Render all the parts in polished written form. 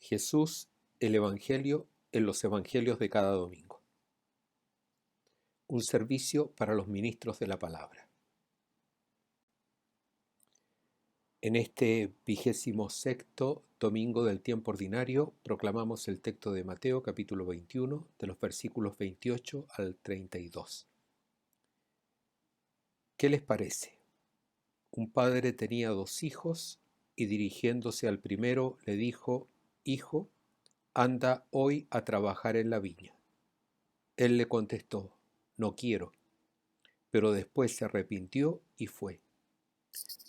Jesús, el Evangelio en los Evangelios de cada domingo. Un servicio para los ministros de la palabra. En este 26º domingo del tiempo ordinario proclamamos el texto de Mateo capítulo 21 de los versículos 28 al 32. ¿Qué les parece? Un padre tenía 2 hijos y dirigiéndose al primero le dijo: «Hijo, anda hoy a trabajar en la viña». Él le contestó: «No quiero», pero después se arrepintió y fue.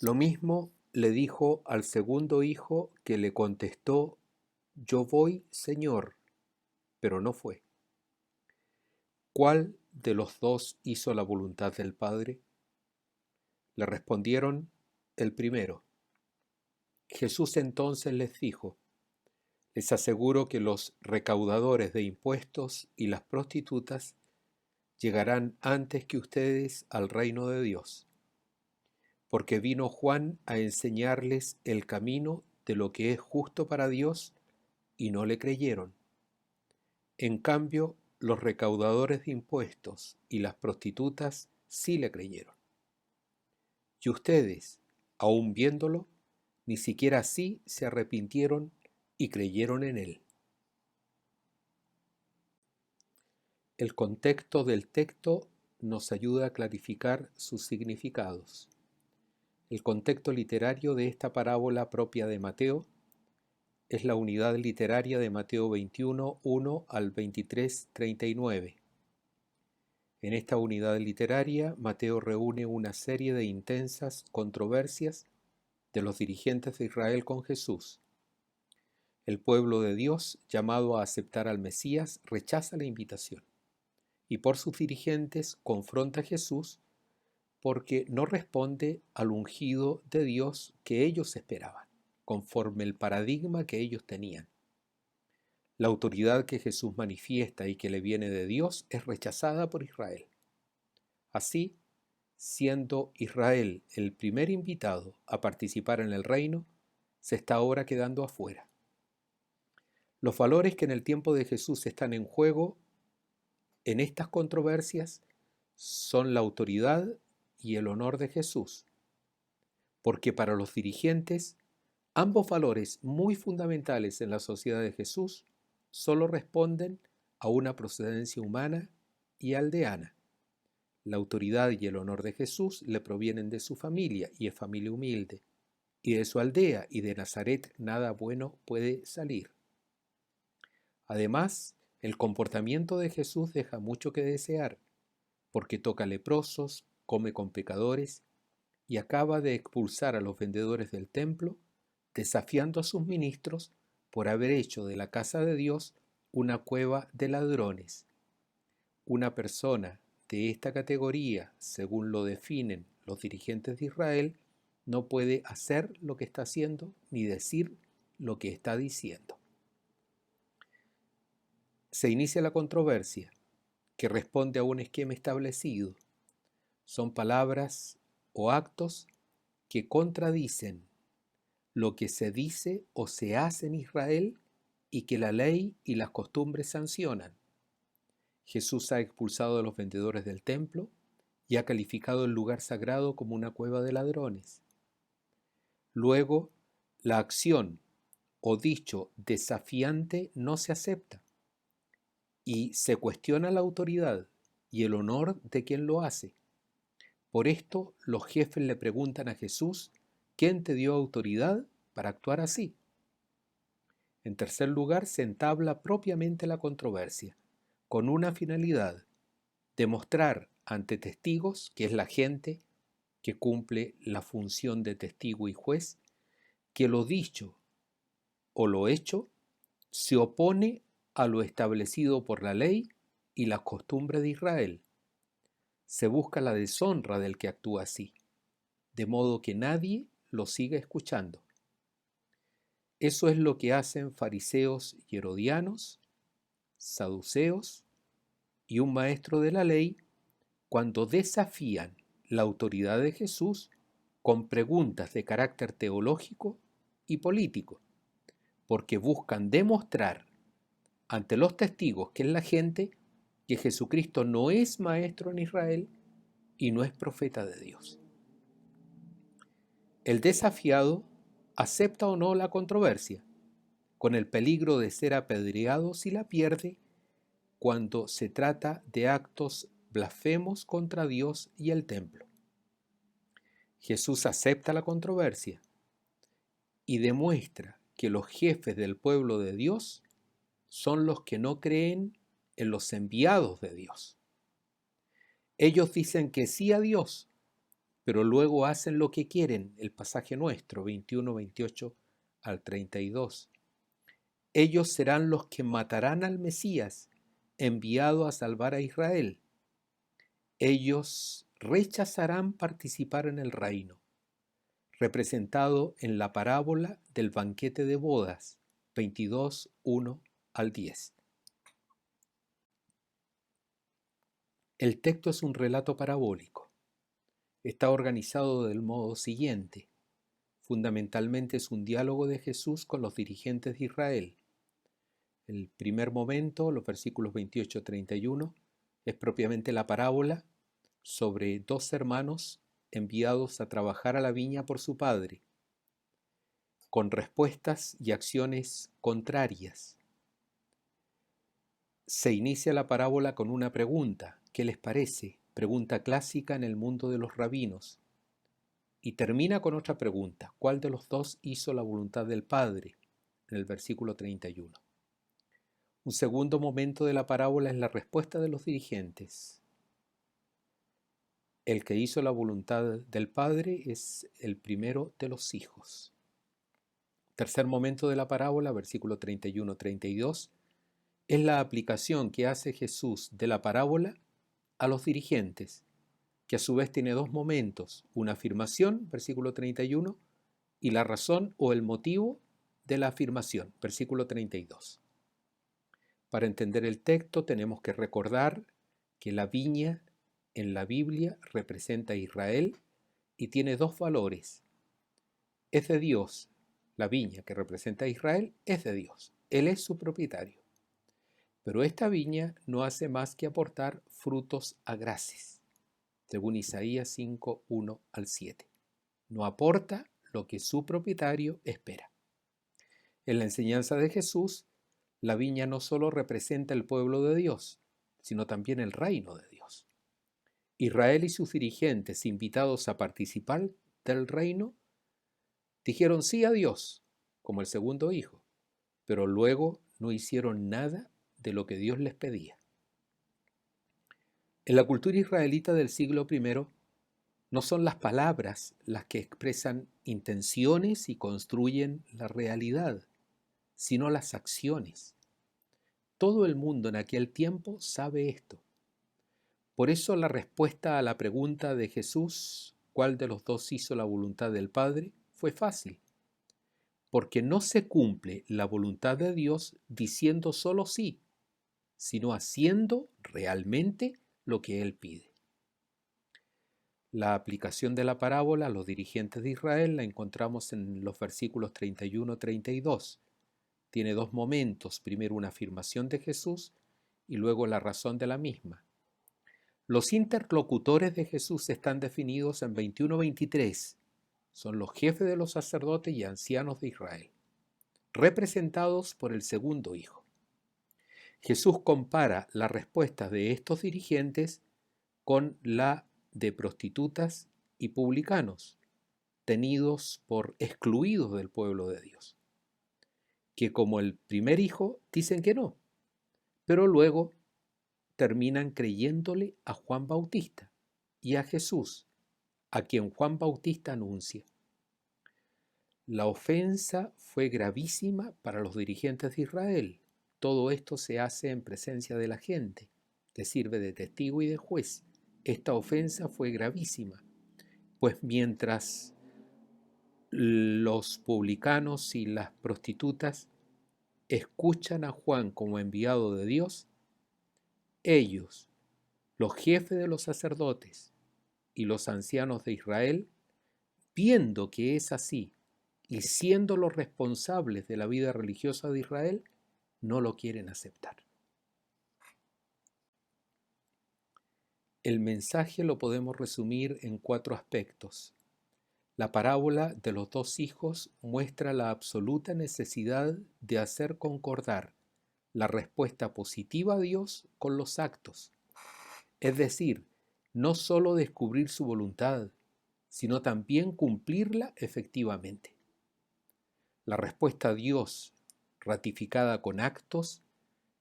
Lo mismo le dijo al segundo hijo, que le contestó: «Yo voy, Señor», pero no fue. ¿Cuál de los 2 hizo la voluntad del Padre? Le respondieron: el primero. Jesús entonces les dijo: les aseguro que los recaudadores de impuestos y las prostitutas llegarán antes que ustedes al reino de Dios, porque vino Juan a enseñarles el camino de lo que es justo para Dios y no le creyeron. En cambio, los recaudadores de impuestos y las prostitutas sí le creyeron. Y ustedes, aun viéndolo, ni siquiera así se arrepintieron y creyeron en él. El contexto del texto nos ayuda a clarificar sus significados. El contexto literario de esta parábola propia de Mateo es la unidad literaria de Mateo 21, 1 al 23, 39. En esta unidad literaria, Mateo reúne una serie de intensas controversias de los dirigentes de Israel con Jesús. El pueblo de Dios, llamado a aceptar al Mesías, rechaza la invitación y por sus dirigentes confronta a Jesús porque no responde al ungido de Dios que ellos esperaban, conforme el paradigma que ellos tenían. La autoridad que Jesús manifiesta y que le viene de Dios es rechazada por Israel. Así, siendo Israel el primer invitado a participar en el reino, se está ahora quedando afuera. Los valores que en el tiempo de Jesús están en juego en estas controversias son la autoridad y el honor de Jesús, porque para los dirigentes, ambos valores muy fundamentales en la sociedad de Jesús solo responden a una procedencia humana y aldeana. La autoridad y el honor de Jesús le provienen de su familia, y es familia humilde, y de su aldea, y de Nazaret nada bueno puede salir. Además, el comportamiento de Jesús deja mucho que desear, porque toca leprosos, come con pecadores, y acaba de expulsar a los vendedores del templo, desafiando a sus ministros por haber hecho de la casa de Dios una cueva de ladrones. Una persona de esta categoría, según lo definen los dirigentes de Israel, no puede hacer lo que está haciendo ni decir lo que está diciendo. Se inicia la controversia, que responde a un esquema establecido. Son palabras o actos que contradicen lo que se dice o se hace en Israel y que la ley y las costumbres sancionan. Jesús ha expulsado a los vendedores del templo y ha calificado el lugar sagrado como una cueva de ladrones. Luego, la acción o dicho desafiante no se acepta y se cuestiona la autoridad y el honor de quien lo hace. Por esto, los jefes le preguntan a Jesús: ¿quién te dio autoridad para actuar así? En tercer lugar, se entabla propiamente la controversia, con una finalidad: demostrar ante testigos, que es la gente que cumple la función de testigo y juez, que lo dicho o lo hecho se opone a lo establecido por la ley y las costumbres de Israel. Se busca la deshonra del que actúa así, de modo que nadie lo siga escuchando. Eso es lo que hacen fariseos y herodianos, saduceos y un maestro de la ley cuando desafían la autoridad de Jesús con preguntas de carácter teológico y político. porque buscan demostrar ante los testigos, que es la gente, que Jesucristo no es maestro en Israel y no es profeta de Dios. El desafiado acepta o no la controversia, con el peligro de ser apedreado si la pierde cuando se trata de actos blasfemos contra Dios y el templo. Jesús acepta la controversia y demuestra que los jefes del pueblo de Dios son los que no creen en los enviados de Dios. Ellos dicen que sí a Dios, pero luego hacen lo que quieren, el pasaje nuestro, 21, 28 al 32. Ellos serán los que matarán al Mesías, enviado a salvar a Israel. Ellos rechazarán participar en el reino, representado en la parábola del banquete de bodas, 22, 1 al 10. El texto es un relato parabólico. Está organizado del modo siguiente. Fundamentalmente es un diálogo de Jesús con los dirigentes de Israel. El primer momento, los versículos 28-31, es propiamente la parábola sobre dos hermanos enviados a trabajar a la viña por su padre, con respuestas y acciones contrarias. Se inicia la parábola con una pregunta: ¿qué les parece? Pregunta clásica en el mundo de los rabinos. Y termina con otra pregunta: ¿cuál de los dos hizo la voluntad del Padre? En el versículo 31. Un segundo momento de la parábola es la respuesta de los dirigentes. El que hizo la voluntad del Padre es el primero de los hijos. Tercer momento de la parábola, versículo 31-32, es la aplicación que hace Jesús de la parábola a los dirigentes, que a su vez tiene dos momentos: una afirmación, versículo 31, y la razón o el motivo de la afirmación, versículo 32. Para entender el texto tenemos que recordar que la viña en la Biblia representa a Israel y tiene dos valores. Es de Dios. La viña que representa a Israel es de Dios. Él es su propietario. Pero esta viña no hace más que aportar frutos agraces, según Isaías 5, 1 al 7. No aporta lo que su propietario espera. En la enseñanza de Jesús, la viña no solo representa el pueblo de Dios, sino también el reino de Dios. Israel y sus dirigentes, invitados a participar del reino, dijeron sí a Dios, como el segundo hijo, pero luego no hicieron nada de lo que Dios les pedía. En la cultura israelita del siglo I, no son las palabras las que expresan intenciones y construyen la realidad, sino las acciones. Todo el mundo en aquel tiempo sabe esto. Por eso la respuesta a la pregunta de Jesús, ¿cuál de los dos hizo la voluntad del Padre?, fue fácil. Porque no se cumple la voluntad de Dios diciendo solo sí, sino haciendo realmente lo que Él pide. La aplicación de la parábola a los dirigentes de Israel la encontramos en los versículos 31-32. Tiene dos momentos: primero una afirmación de Jesús y luego la razón de la misma. Los interlocutores de Jesús están definidos en 21-23. Son los jefes de los sacerdotes y ancianos de Israel, representados por el segundo hijo. Jesús compara las respuestas de estos dirigentes con la de prostitutas y publicanos, tenidos por excluidos del pueblo de Dios, que como el primer hijo dicen que no, pero luego terminan creyéndole a Juan Bautista y a Jesús, a quien Juan Bautista anuncia. La ofensa fue gravísima para los dirigentes de Israel. Todo esto se hace en presencia de la gente, que sirve de testigo y de juez. Esta ofensa fue gravísima, pues mientras los publicanos y las prostitutas escuchan a Juan como enviado de Dios, ellos, los jefes de los sacerdotes y los ancianos de Israel, viendo que es así y siendo los responsables de la vida religiosa de Israel, no lo quieren aceptar. El mensaje lo podemos resumir en 4 aspectos. La parábola de los 2 hijos muestra la absoluta necesidad de hacer concordar la respuesta positiva a Dios con los actos. Es decir, no solo descubrir su voluntad, sino también cumplirla efectivamente. La respuesta a Dios, ratificada con actos,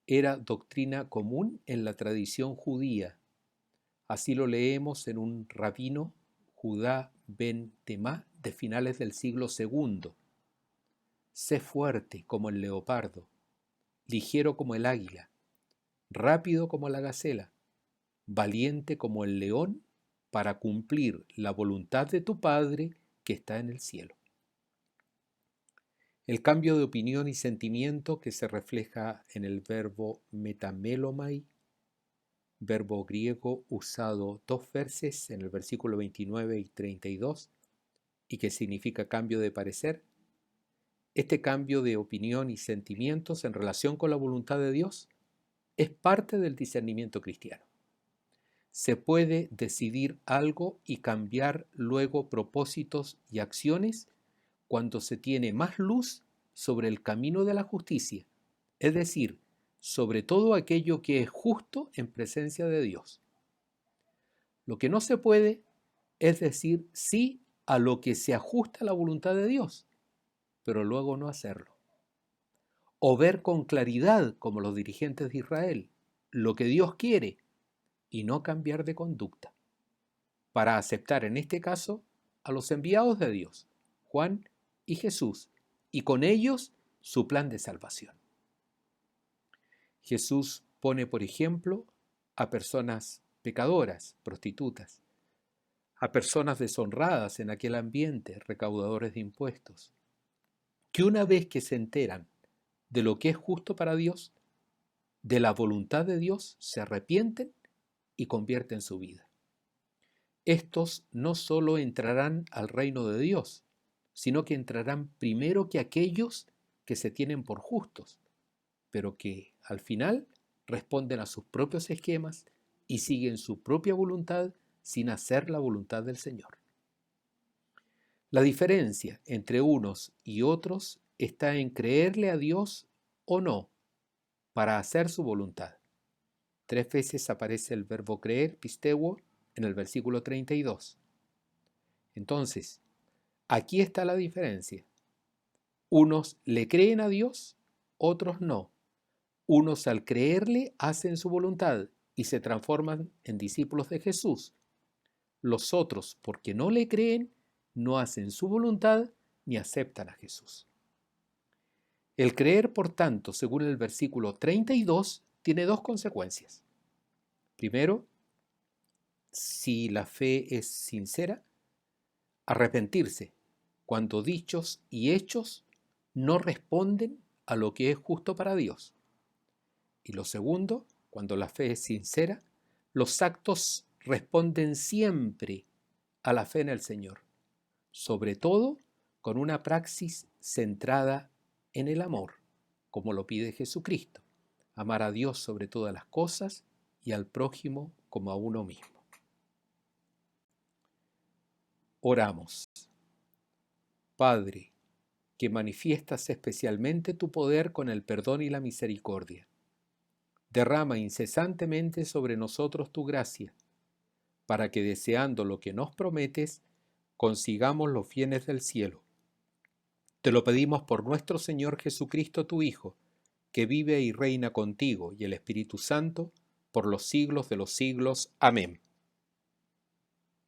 era doctrina común en la tradición judía. Así lo leemos en un rabino, Judá ben Temá, de finales del siglo II. Sé fuerte como el leopardo, ligero como el águila, rápido como la gacela, valiente como el león, para cumplir la voluntad de tu Padre que está en el cielo. El cambio de opinión y sentimiento que se refleja en el verbo metamelomai, verbo griego usado 2 veces en el versículo 29 y 32, y que significa cambio de parecer. Este cambio de opinión y sentimientos en relación con la voluntad de Dios es parte del discernimiento cristiano. Se puede decidir algo y cambiar luego propósitos y acciones cuando se tiene más luz sobre el camino de la justicia, es decir, sobre todo aquello que es justo en presencia de Dios. Lo que no se puede es decir sí a lo que se ajusta a la voluntad de Dios, pero luego no hacerlo. O ver con claridad, como los dirigentes de Israel, lo que Dios quiere y no cambiar de conducta, para aceptar en este caso a los enviados de Dios, Juan y Jesús, y con ellos su plan de salvación. Jesús pone, por ejemplo, a personas pecadoras, prostitutas, a personas deshonradas en aquel ambiente, recaudadores de impuestos, que una vez que se enteran de lo que es justo para Dios, de la voluntad de Dios, se arrepienten y convierten su vida. Estos no solo entrarán al reino de Dios, sino que entrarán primero que aquellos que se tienen por justos, pero que al final responden a sus propios esquemas y siguen su propia voluntad sin hacer la voluntad del Señor. La diferencia entre unos y otros está en creerle a Dios o no para hacer su voluntad. 3 veces aparece el verbo creer, pisteuo, en el versículo 32. Entonces, aquí está la diferencia. Unos le creen a Dios, otros no. Unos al creerle hacen su voluntad y se transforman en discípulos de Jesús. Los otros, porque no le creen, no hacen su voluntad ni aceptan a Jesús. El creer, por tanto, según el versículo 32, tiene 2 consecuencias. Primero, si la fe es sincera, arrepentirse cuando dichos y hechos no responden a lo que es justo para Dios. Y lo segundo, cuando la fe es sincera, los actos responden siempre a la fe en el Señor, sobre todo con una praxis centrada en el amor, como lo pide Jesucristo, amar a Dios sobre todas las cosas y al prójimo como a uno mismo. Oramos. Padre, que manifiestas especialmente tu poder con el perdón y la misericordia, derrama incesantemente sobre nosotros tu gracia, para que deseando lo que nos prometes, consigamos los bienes del cielo. Te lo pedimos por nuestro Señor Jesucristo, tu Hijo, que vive y reina contigo y el Espíritu Santo, por los siglos de los siglos. Amén.